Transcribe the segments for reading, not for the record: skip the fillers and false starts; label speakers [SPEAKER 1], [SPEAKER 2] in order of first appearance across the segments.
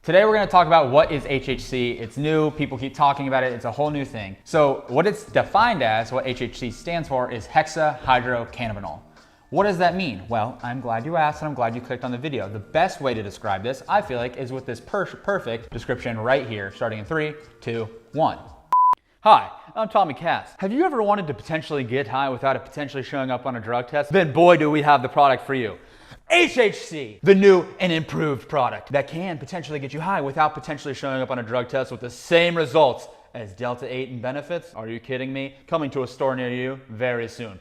[SPEAKER 1] Today we're going to talk about what is HHC. It's new, people keep talking about it, it's a whole new thing. So what it's defined as, what HHC stands for, is hexahydrocannabinol. What does that mean? Well, I'm glad you asked and I'm glad you clicked on the video. The best way to describe this, I feel like, is with this perfect description right here, starting in 3, 2, 1. Hi, I'm Tommy Cass. Have you ever wanted to potentially get high without it potentially showing up on a drug test? Then boy, do we have the product for you. HHC, the new and improved product that can potentially get you high without potentially showing up on a drug test with the same results as Delta 8 and Benefits. Are you kidding me? Coming to a store near you very soon.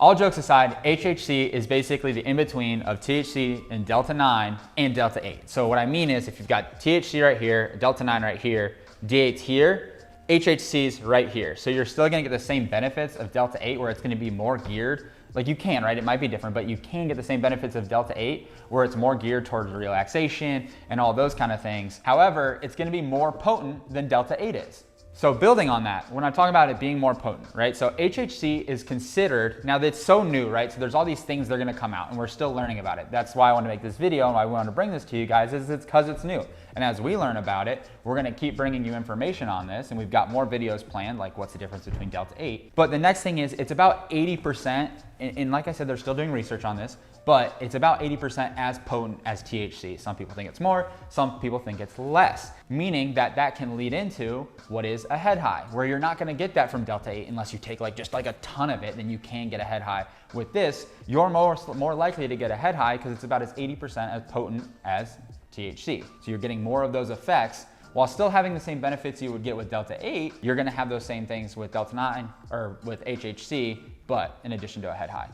[SPEAKER 1] All jokes aside, HHC is basically the in-between of THC and Delta 9 and Delta 8. So what I mean is if you've got THC right here, Delta 9 right here, D8's here, HHC's right here. So you're still gonna get the same benefits of Delta 8 where it's gonna be more geared. Like you can, right? It might be different, but you can get the same benefits of Delta 8 where it's more geared towards relaxation and all those kind of things. However, it's gonna be more potent than Delta 8 is. So building on that, when I'm talking about it being more potent, right? So HHC is considered, now that's so new, right? So there's all these things that are gonna come out and we're still learning about it. That's why I want to make this video and why I want to bring this to you guys is it's because it's new. And as we learn about it, we're gonna keep bringing you information on this and we've got more videos planned, like what's the difference between Delta 8. But the next thing is it's about 80%, and like I said, they're still doing research on this, but it's about 80% as potent as THC. Some people think it's more, some people think it's less, meaning that that can lead into what is a head high, where you're not gonna get that from Delta 8 unless you take just a ton of it, then you can get a head high. With this, you're more likely to get a head high because it's about as 80% as potent as THC. So you're getting more of those effects while still having the same benefits you would get with Delta 8, you're gonna have those same things with Delta 9 or with HHC, but in addition to a head high.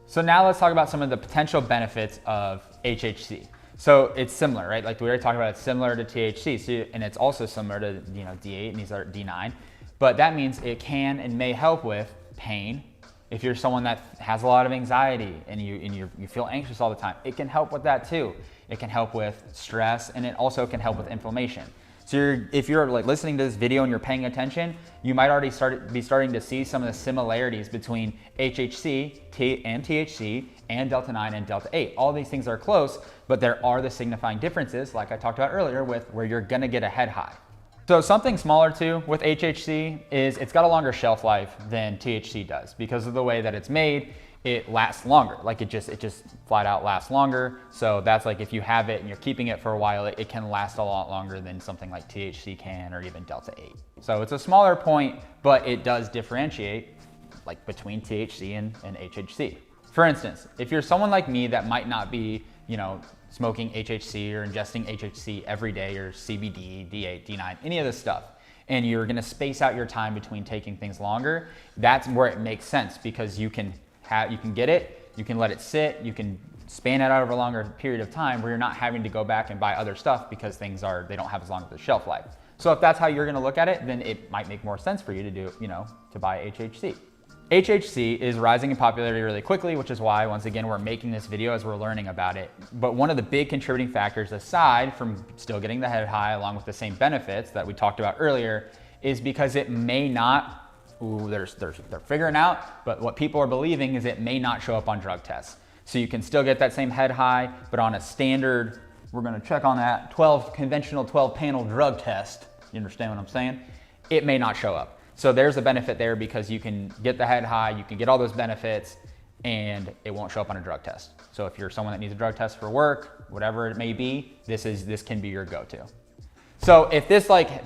[SPEAKER 1] So now let's talk about some of the potential benefits of HHC. So it's similar, right? Like we already talked about, it's similar to THC, so, and it's also similar to D8 and these are D9, but that means it can and may help with pain. If you're someone that has a lot of anxiety and you feel anxious all the time, it can help with that too. It can help with stress and it also can help with inflammation. So if you're listening to this video and you're paying attention, you might already be starting to see some of the similarities between HHC and THC and Delta 9 and Delta 8. All these things are close, but there are the signifying differences, like I talked about earlier, with where you're gonna get a head high. So something smaller too with HHC is it's got a longer shelf life than THC does because of the way that it's made. It lasts longer, like it just flat out lasts longer. So that's like if you have it and you're keeping it for a while, it can last a lot longer than something like THC can or even Delta 8. So it's a smaller point, but it does differentiate like between THC and HHC. For instance, if you're someone like me that might not be, smoking HHC or ingesting HHC every day or CBD, D8, D9, any of this stuff, and you're gonna space out your time between taking things longer, that's where it makes sense because you can get it, you can let it sit, you can span it out over a longer period of time where you're not having to go back and buy other stuff because they don't have as long of a shelf life. So if that's how you're gonna look at it, then it might make more sense for you to do, to buy HHC. HHC is rising in popularity really quickly, which is why, once again, we're making this video as we're learning about it. But one of the big contributing factors, aside from still getting the head high along with the same benefits that we talked about earlier, is because it may not, they're figuring out, but what people are believing is it may not show up on drug tests. So you can still get that same head high, but on a standard, we're gonna check on that, conventional 12 panel drug test, you understand what I'm saying? It may not show up. So there's a benefit there because you can get the head high, you can get all those benefits, and it won't show up on a drug test. So if you're someone that needs a drug test for work, whatever it may be, this can be your go-to. So if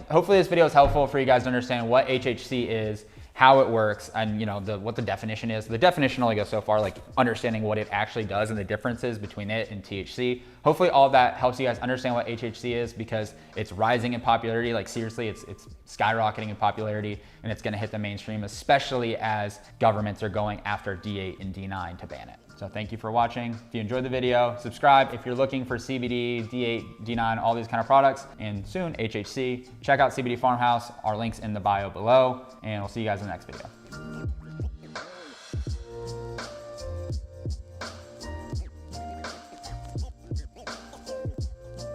[SPEAKER 1] hopefully this video is helpful for you guys to understand what HHC is, how it works, and what the definition is. The definition only goes so far, like understanding what it actually does and the differences between it and THC. Hopefully all of that helps you guys understand what HHC is because it's rising in popularity. Like seriously, it's skyrocketing in popularity and it's gonna hit the mainstream, especially as governments are going after D8 and D9 to ban it. So thank you for watching. If you enjoyed the video, subscribe. If you're looking for CBD, D8, D9, all these kind of products, and soon HHC, check out CBD Farmhouse. Our link's in the bio below, and we'll see you guys in the next video.